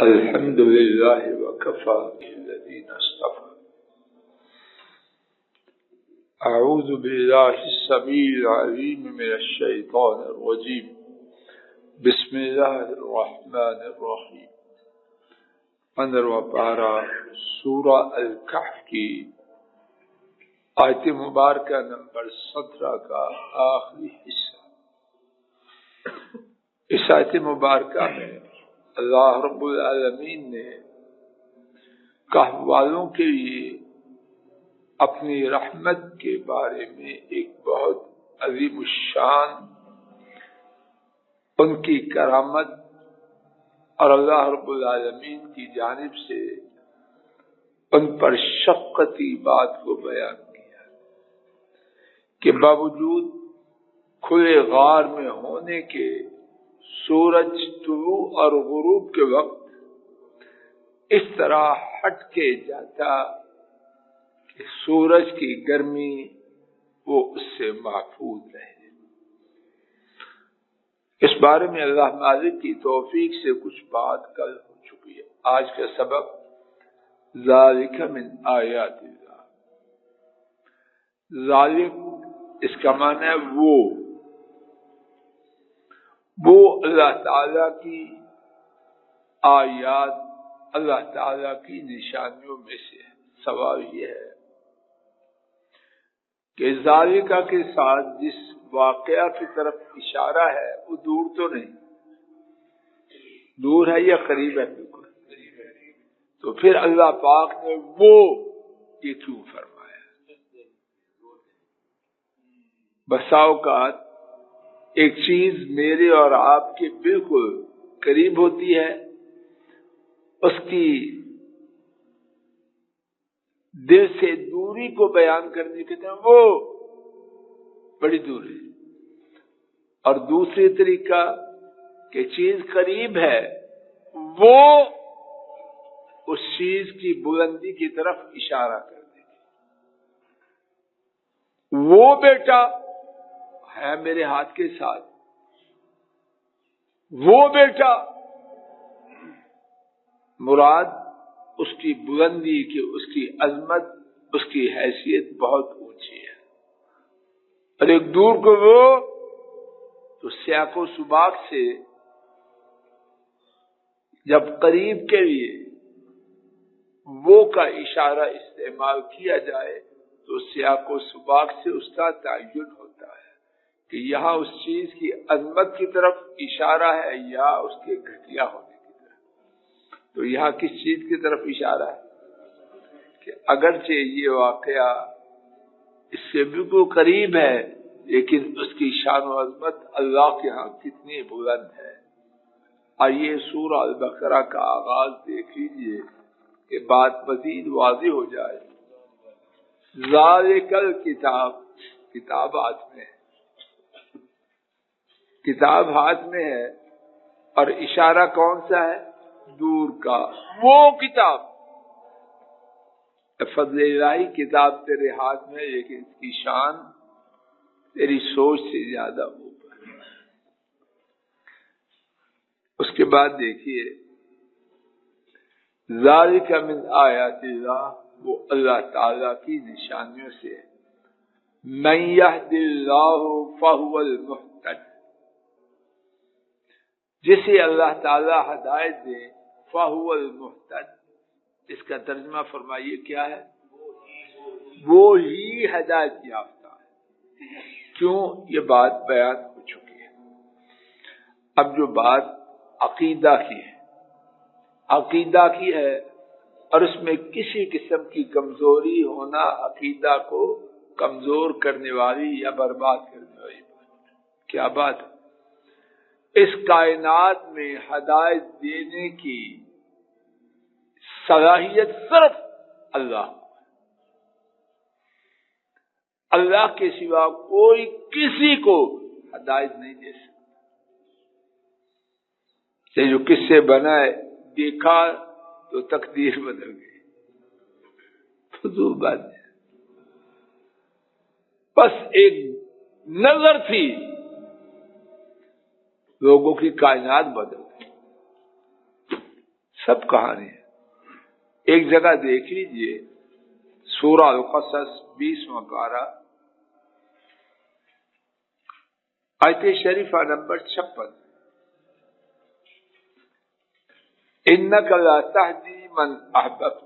الحمد لله وكفى الذين اصطفى. أعوذ بالله السميع العليم من الشيطان الرجيم. بسم الله الرحمن الرحيم. 15واں پارہ سورہ الکہف کی آیت مبارکہ نمبر 17 کا آخری حصہ. اس آیت مبارکہ میں اللہ رب العالمین نے کہف والوں کے لیے اپنی رحمت کے بارے میں ایک بہت عظیم الشان ان کی کرامت اور اللہ رب العالمین کی جانب سے ان پر شفقتی بات کو بیان کیا کہ باوجود کھلے غار میں ہونے کے سورج طلوع اور غروب کے وقت اس طرح ہٹ کے جاتا کہ سورج کی گرمی وہ اس سے محفوظ رہے. اس بارے میں اللہ مالک کی توفیق سے کچھ بات کل ہو چکی ہے. آج کا سبق ذالک من آیات اللہ. ذالک اس کا معنی ہے وہ اللہ تعالیٰ کی آیات، اللہ تعالیٰ کی نشانیوں میں سے ہے. سوال یہ ہے کہ ذالکہ کے ساتھ جس واقعہ کی طرف اشارہ ہے وہ دور تو نہیں، دور ہے یا قریب ہے؟ بالکل قریب ہے. تو پھر اللہ پاک نے وہ یہ کیوں فرمایا؟ بسا اوقات ایک چیز میرے اور آپ کے بالکل قریب ہوتی ہے، اس کی دل سے دوری کو بیان کرنے کے لیے وہ بڑی دور ہے، اور دوسری طریقہ کہ چیز قریب ہے وہ اس چیز کی بلندی کی طرف اشارہ کر دے. وہ بیٹا ہے میرے ہاتھ کے ساتھ، وہ بیٹا مراد اس کی بلندی کی، اس کی عظمت، اس کی حیثیت بہت اونچی ہے. اور ایک دور کو وہ تو سیاق و سباق سے جب قریب کے لیے وہ کا اشارہ استعمال کیا جائے تو سیاق و سباق سے اس کا تعین ہوتا ہے کہ یہاں اس چیز کی عظمت کی طرف اشارہ ہے یا اس کے گھٹیا ہونے کی طرف. تو یہاں کس چیز کی طرف اشارہ ہے کہ اگرچہ یہ واقعہ اس سے بالکل قریب ہے لیکن اس کی شان و عظمت اللہ کے ہاں کتنی بلند ہے. آئیے سورہ البقرہ کا آغاز دیکھ لیجئے کہ بات مزید واضح ہو جائے. ذالک الکتاب، کتاب ہاتھ میں ہے، کتاب ہاتھ میں ہے اور اشارہ کون سا ہے؟ دور کا. وہ کتاب فضل الہی کتاب تیرے ہاتھ میں، لیکن اس کی شان تیری سوچ سے زیادہ اوپر ہے. اس کے بعد دیکھیے ذالک من آیات اللہ، وہ اللہ تعالیٰ کی نشانیوں سے. من یہد اللہ فہو المہتد، جسے اللہ تعالیٰ ہدایت دے فہو المہتد، اس کا ترجمہ فرمائیے کیا ہے؟ وہ ہی ہدایت یافتہ ہے. کیوں؟ یہ بات بیان ہو چکی ہے. اب جو بات عقیدہ کی ہے، عقیدہ کی ہے اور اس میں کسی قسم کی کمزوری ہونا عقیدہ کو کمزور کرنے والی یا برباد کرنے والی بات. کیا بات ہے؟ اس کائنات میں ہدایت دینے کی صلاحیت صرف اللہ، اللہ کے سوا کوئی کسی کو ہدایت نہیں دے سکتا. یہ جو کس سے بنا ہے، دیکھا تو تقدیر بدل گئی، فضول بات ہے. بس ایک نظر تھی، لوگوں کی کائنات بدل گئی. سب کہانی ہے. ایک جگہ دیکھ لیجئے سورہ القصص 20واں پارہ آیت شریفہ نمبر 56. انک لا تہدی من احببت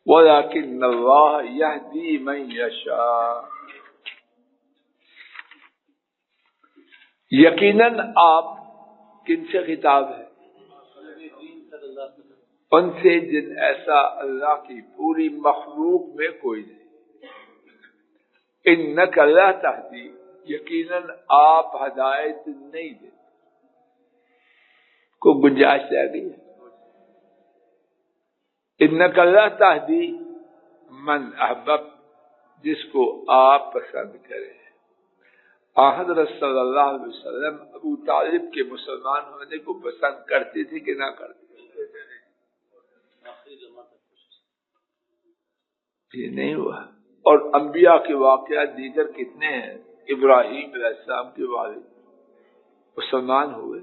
ولکن اللہ یہدی من یشاء. یقیناً آپ کن سے خطاب ہے؟ ان سے جن ایسا اللہ کی پوری مخلوق میں کوئی نہیں. انک لا تہدی، یقیناً آپ ہدایت نہیں دیتے. کو گنجائش رہ گئی ہے. انک لا تہدی من احببت، جس کو آپ پسند کریں. حضرت صلی اللہ علیہ وسلم ابو طالب کے مسلمان ہونے کو پسند کرتے تھے کہ نہ کرتے؟ یہ نہیں ہوا. اور انبیاء کے واقعات دیگر کتنے ہیں. ابراہیم علیہ السلام کے والد مسلمان ہوئے،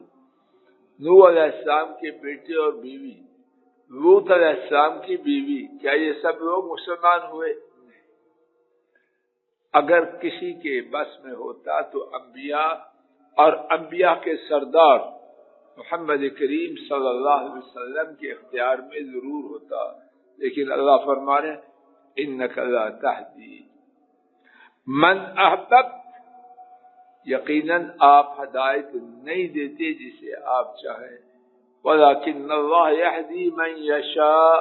نوح علیہ السلام کے بیٹے اور بیوی، لوط علیہ السلام کی بیوی، کیا یہ سب لوگ مسلمان ہوئے؟ اگر کسی کے بس میں ہوتا تو انبیاء اور انبیاء کے سردار محمد کریم صلی اللہ علیہ وسلم کے اختیار میں ضرور ہوتا. لیکن اللہ فرما رہے انک لا تہدی من احببت، یقیناً آپ ہدایت نہیں دیتے جسے آپ چاہیں. ولکن اللہ یہدی من یشاء،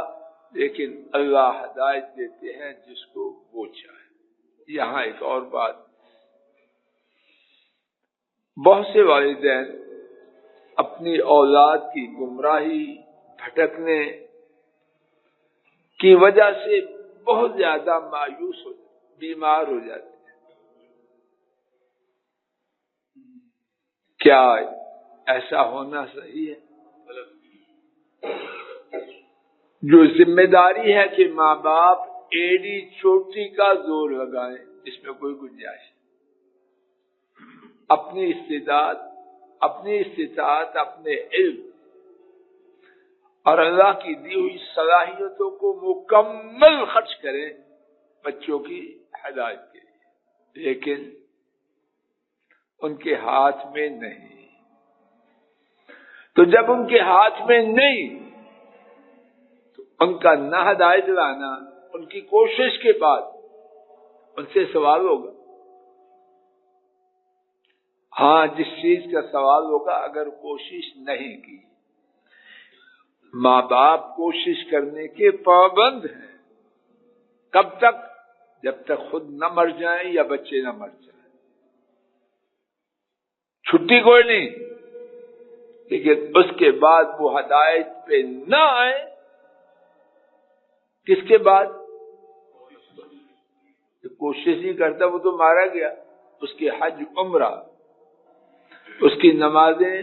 لیکن اللہ ہدایت دیتے ہیں جس کو وہ چاہے. یہاں ایک اور بات، بہت سے والدین اپنی اولاد کی گمراہی بھٹکنے کی وجہ سے بہت زیادہ مایوس ہو، بیمار ہو جاتے ہیں. کیا ایسا ہونا صحیح ہے؟ جو ذمہ داری ہے کہ ماں باپ ایڑی چوٹی کا زور لگائیں، اس میں کوئی گنجائش نہیں. اپنی استطاعت، اپنے علم اور اللہ کی دی ہوئی صلاحیتوں کو مکمل خرچ کریں بچوں کی ہدایت کے لیے، لیکن ان کے ہاتھ میں نہیں. تو جب ان کے ہاتھ میں نہیں تو ان کا نہ ہدایت لانا ان کی کوشش کے بعد ان سے سوال ہوگا. ہاں، جس چیز کا سوال ہوگا اگر کوشش نہیں کی. ماں باپ کوشش کرنے کے پابند ہیں. کب تک؟ جب تک خود نہ مر جائیں یا بچے نہ مر جائیں. چھٹی کوئی نہیں. لیکن اس کے بعد وہ ہدایت پہ نہ آئے. کس کے بعد؟ جو کوشش نہیں کرتا وہ تو مارا گیا. اس کے حج عمرہ، اس کی نمازیں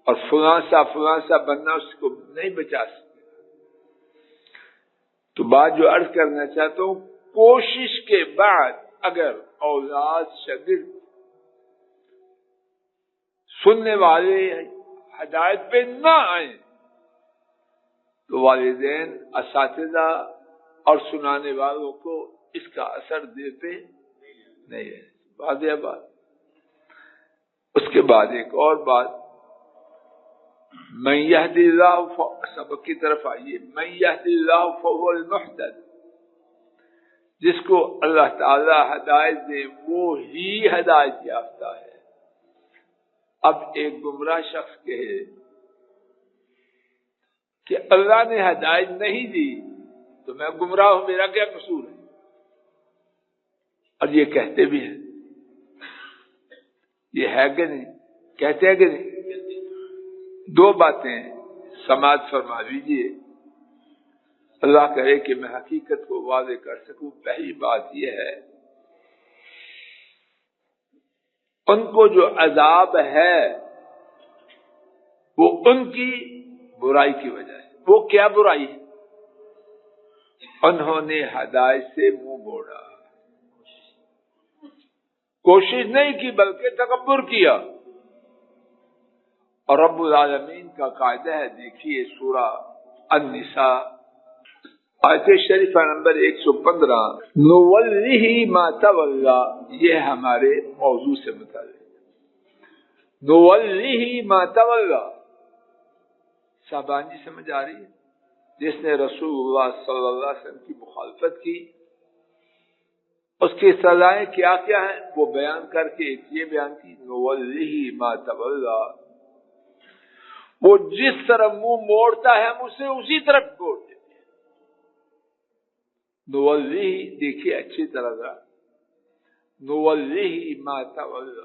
اور فلاں سا بننا اس کو نہیں بچا سکتے. تو بات جو عرض کرنا چاہتا ہوں، کوشش کے بعد اگر اولاد شاگرد سننے والے ہدایت پہ نہ آئیں تو والدین، اساتذہ اور سنانے والوں کو اس کا اثر دیتے نہیں ہے. واضح بات. اس کے بعد ایک اور بات، من یہدی اللہ، سبق کی طرف آئیے. من یہدی اللہ فہو المہتد، جس کو اللہ تعالی ہدایت دے وہ ہی ہدایت یافتہ ہے. اب ایک گمراہ شخص کہے کہ اللہ نے ہدایت نہیں دی تو میں گمراہ ہوں، میرا کیا قصور ہے؟ اور یہ کہتے بھی ہیں. یہ ہے کہ نہیں؟ کہتے ہیں کہ نہیں؟ دو باتیں سماعت فرما لیجیے، اللہ کرے کہ میں حقیقت کو واضح کر سکوں. پہلی بات یہ ہے، ان کو جو عذاب ہے وہ ان کی برائی کی وجہ سے. وہ کیا برائی ہے؟ انہوں نے ہدایت سے منہ موڑا. کوشش نہیں کی بلکہ تکبر کیا. اور رب العالمین کا قاعدہ ہے، دیکھیے سورہ النساء آیت شریفہ نمبر 115، نولیہ ما تولی، یہ ہمارے موضوع سے متعلق، نولیہ ما تولی، صاحبان جی سمجھ آ رہی ہے؟ جس نے رسول اللہ صلی اللہ علیہ وسلم کی مخالفت کی اس کی سزائیں کیا کیا ہیں وہ بیان کر کے ایک یہ بیان کی، نولیہ ما تولی، وہ جس طرح منہ موڑتا ہے ہم اسے اسی طرف موڑ دیتے ہیں۔ نولیہ، دیکھیے اچھی طرح ذرا، نولیہ ما تولی،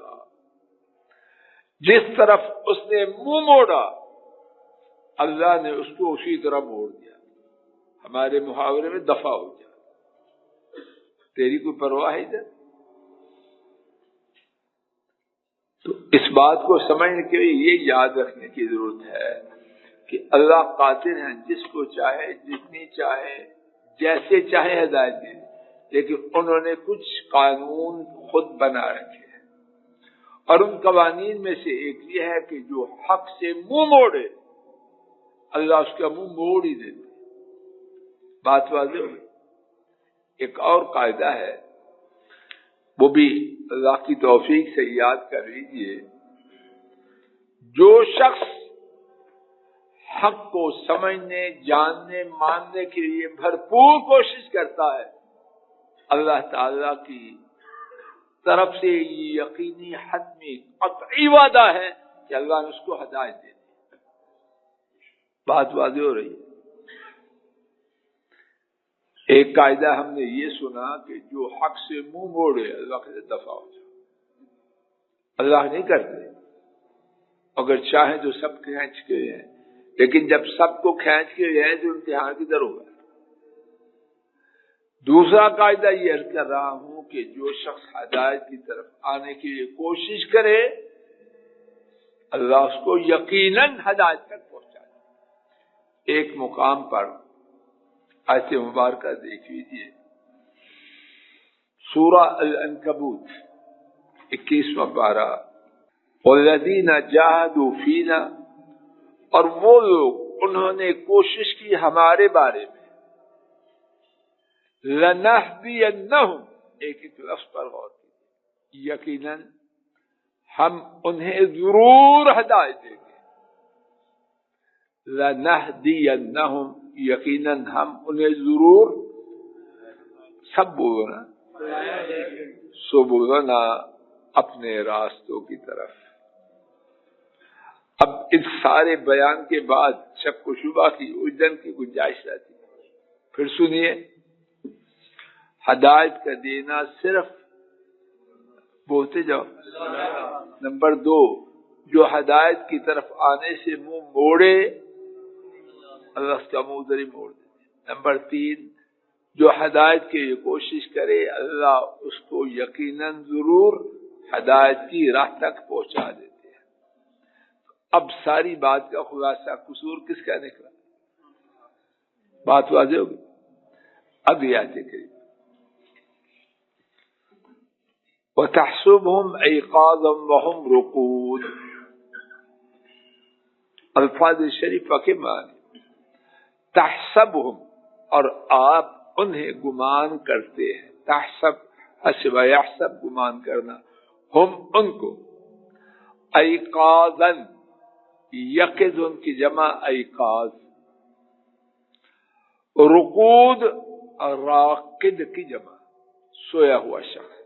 جس طرف اس نے منہ موڑا اللہ نے اس کو اسی طرح موڑ دیا۔ ہمارے محاورے میں دفع ہو جائے، تیری کوئی پرواہ ہے؟ تو اس بات کو سمجھنے کے لیے یہ یاد رکھنے کی ضرورت ہے کہ اللہ قادر ہیں جس کو چاہے جتنی چاہے جیسے چاہے ہدایت دے، لیکن انہوں نے کچھ قانون خود بنا رکھے ہیں، اور ان قوانین میں سے ایک یہ ہے کہ جو حق سے منہ موڑے اللہ اس کا منہ موڑ ہی دیتے۔ بات واضح ہوئی؟ ایک اور قاعدہ ہے، وہ بھی اللہ کی توفیق سے یاد کر لیجیے، جو شخص حق کو سمجھنے، جاننے، ماننے کے لیے بھرپور کوشش کرتا ہے، اللہ تعالی کی طرف سے یہ یقینی حتمی قطعی وعدہ ہے کہ اللہ نے اس کو ہدایت دے دی۔ بات واضح ہو رہی ہے؟ ایک قاعدہ ہم نے یہ سنا کہ جو حق سے منہ موڑے اللہ سے دفع ہو جائے۔ اللہ نہیں کرتے، اگر چاہیں تو سب کھینچ کے ہیں، لیکن جب سب کو کھینچ کے جائیں تو امتحان کدھر ہوگا؟ دوسرا قاعدہ یہ عرض کر رہا ہوں کہ جو شخص ہدایت کی طرف آنے کے لیے کوشش کرے اللہ اس کو یقیناً ہدایت تک پہنچائے۔ ایک مقام پر آیت مبارکہ دیکھ لیجیے، سورہ العنکبوت 21واں پارہ، والذین جاہدوا فینا، اور وہ لوگ انہوں نے کوشش کی ہمارے بارے میں، لنہدینہم، ایک ایک لفظ پر غور کیجیے، یقیناً ہم انہیں ضرور ہدایت دیں گے، لنہدینہم، یقیناً ہم انہیں ضرور، سب بولنا سبلنا، اپنے راستوں کی طرف۔ اب اس سارے بیان کے بعد شک و شبہ کی الجھن کی گنجائش رہتی ہے۔ پھر سنیے، ہدایت کا دینا صرف، بولتے جاؤ، نمبر 2، جو ہدایت کی طرف آنے سے منہ موڑے اللہ اس کا منہ ادھر ہی موڑ دیتے۔ نمبر 3، جو ہدایت کے لیے کوشش کرے اللہ اس کو یقیناً ضرور ہدایت کی راہ تک پہنچا دیتے ہیں۔ اب ساری بات کا خلاصہ قصور کس کا نکلا؟ بات واضح ہوگی؟ اب یہ آیت کریم، وَتَحْسُبُهُمْ أَيْقَاظًا وَهُمْ رُقُودٌ، الفاظ شریفہ کے معنی، تحسبهم، اور آپ انہیں گمان کرتے ہیں، تحسب، حسب یحسب، گمان کرنا، ہم ان کو، ایقاظاً، یقظ ان کی جمع ایقاظ، رقود راقد کی جمع، سویا ہوا شخص،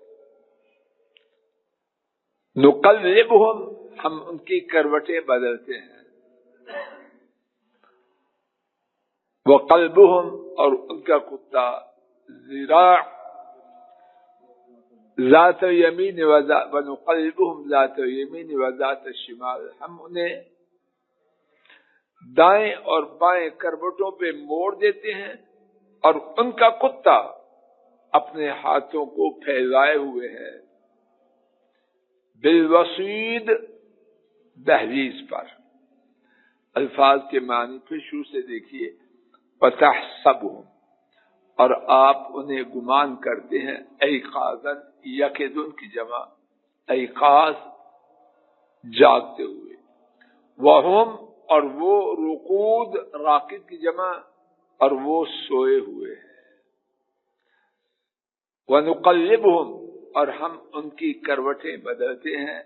نقلبہم، ہم ان کی کروٹیں بدلتے ہیں، وقلبہم، اور ان کا کتا، ذراع ذات یمین ونقلبہم ذات یمین و ذات شمال، ہم انہیں دائیں اور بائیں کروٹوں پہ موڑ دیتے ہیں، اور ان کا کتا اپنے ہاتھوں کو پھیلائے ہوئے ہے، بالوسید، دہلیز پر۔ الفاظ کے معنی پھر شروع سے دیکھیے، وَتَحْسَبُهُمْ، اور آپ انہیں گمان کرتے ہیں، ایقاظاً، یقظ ان کی جمع، ایقاظ، جاگتے ہوئے، وہم اور وہ رقود، راقد کی جمع، اور وہ سوئے ہوئے ہیں. وَنُقَلِّبُهُمْ اور ہم ان کی کروٹیں بدلتے ہیں،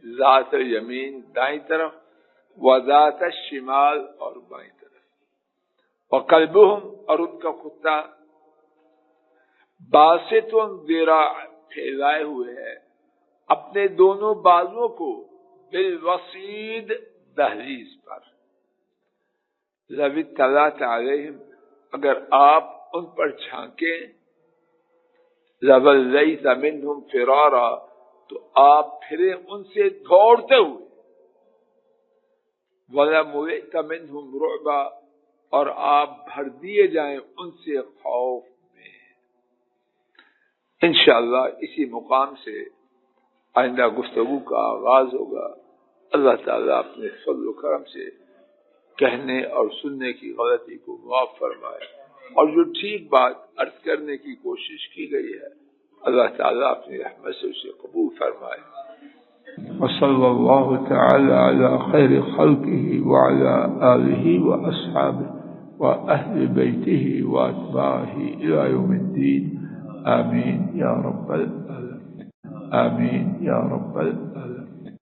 ذات یمین دائیں طرف، وذات الشمال اور بائیں طرف. وَقَلْبُهُمْ اور ان کا کتا باسطٌ ذراع پھیلائے ہوئے ہے اپنے دونوں بازوؤں کو، بالوسید دہلیز پر. لَوِ اطَّلَعْتَ عَلَيْهِمْ اگر آپ ان پر جھانکیں، لَوَلَّيْتَ مِنْهُمْ فِرَارًا تو آپ پھریں ان سے دوڑتے ہوئے، وَلَمُلِئْتَ مِنْهُمْ رُعْبًا اور آپ بھر دیے جائیں ان سے خوف میں. انشاءاللہ اسی مقام سے آئندہ گفتگو کا آغاز ہوگا. اللہ تعالیٰ اپنے فضل و کرم سے کہنے اور سننے کی غلطی کو معاف فرمائے، اور جو ٹھیک بات عرض کرنے کی کوشش کی گئی ہے اللہ تعالیٰ اپنی رحمت سے اسے قبول فرمائے. وصلی اللہ تعالی علی خیر خلقہ وعلی آلہ واصحابہ واہل بیتہ واتباعہ الی یوم الدین. آمین یا رب العالمین. آمین یا رب العالمین.